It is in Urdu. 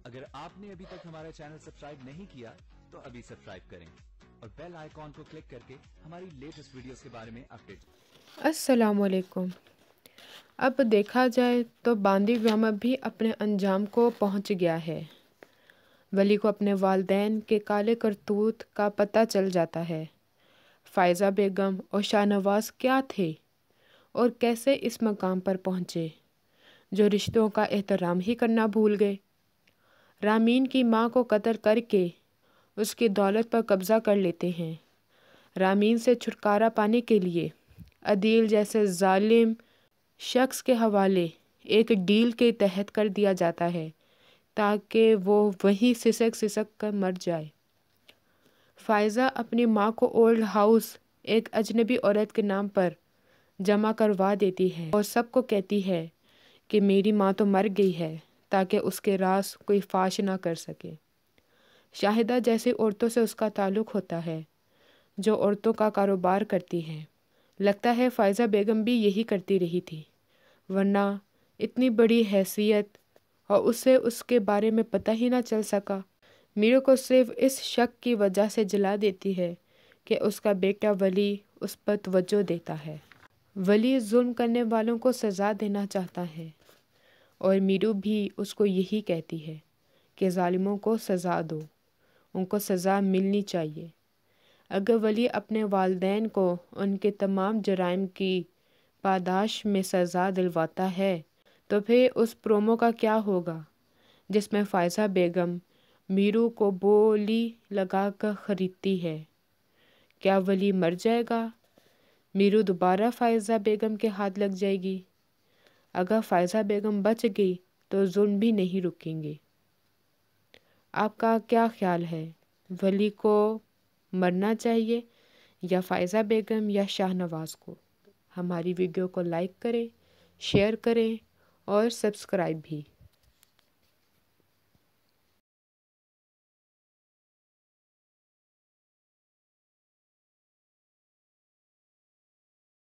اگر آپ نے ابھی تک ہمارا چینل سبسکرائب نہیں کیا تو ابھی سبسکرائب کریں اور بیل آئیکن کو کلک کر کے ہماری لیٹسٹ ویڈیوز کے بارے میں اپڈیٹ۔ السلام علیکم۔ اب دیکھا جائے تو باندی ڈرامہ بھی اپنے انجام کو پہنچ گیا ہے۔ ولی کو اپنے والدین کے کالے کرتوت کا پتہ چل جاتا ہے۔ فائزہ بیگم اور شاہ نواز کیا تھے اور کیسے اس مقام پر پہنچے جو رشتوں کا احترام ہی کرنا بھول گئے۔ رامین کی ماں کو قتل کر کے اس کی دولت پر قبضہ کر لیتے ہیں۔ رامین سے چھٹکارا پانے کے لیے عدیل جیسے ظالم شخص کے حوالے ایک ڈیل کے تحت کر دیا جاتا ہے تاکہ وہ وہیں سسک کر مر جائے۔ فائزہ اپنی ماں کو اولڈ ہاؤس ایک اجنبی عورت کے نام پر جمع کروا دیتی ہے اور سب کو کہتی ہے کہ میری ماں تو مر گئی ہے تاکہ اس کے راز کوئی فاش نہ کر سکے۔ شاہدہ جیسی عورتوں سے اس کا تعلق ہوتا ہے جو عورتوں کا کاروبار کرتی ہیں۔ لگتا ہے فائزہ بیگم بھی یہی کرتی رہی تھی، ورنہ اتنی بڑی حیثیت اور اسے اس کے بارے میں پتہ ہی نہ چل سکا۔ میرو کو صرف اس شک کی وجہ سے جلا دیتی ہے کہ اس کا بیٹا ولی اس پر توجہ دیتا ہے۔ ولی ظلم کرنے والوں کو سزا دینا چاہتا ہے اور میرو بھی اس کو یہی کہتی ہے کہ ظالموں کو سزا دو، ان کو سزا ملنی چاہیے۔ اگر ولی اپنے والدین کو ان کے تمام جرائم کی پاداش میں سزا دلواتا ہے تو پھر اس پرومو کا کیا ہوگا جس میں فائزہ بیگم میرو کو بولی لگا کر خریدتی ہے؟ کیا ولی مر جائے گا؟ میرو دوبارہ فائزہ بیگم کے ہاتھ لگ جائے گی؟ اگر فائزہ بیگم بچ گئی تو ظلم بھی نہیں رکیں گے۔ آپ کا کیا خیال ہے؟ ولی کو مرنا چاہیے یا فائزہ بیگم یا شاہ نواز کو؟ ہماری ویڈیو کو لائک کریں، شیئر کریں اور سبسکرائب بھی۔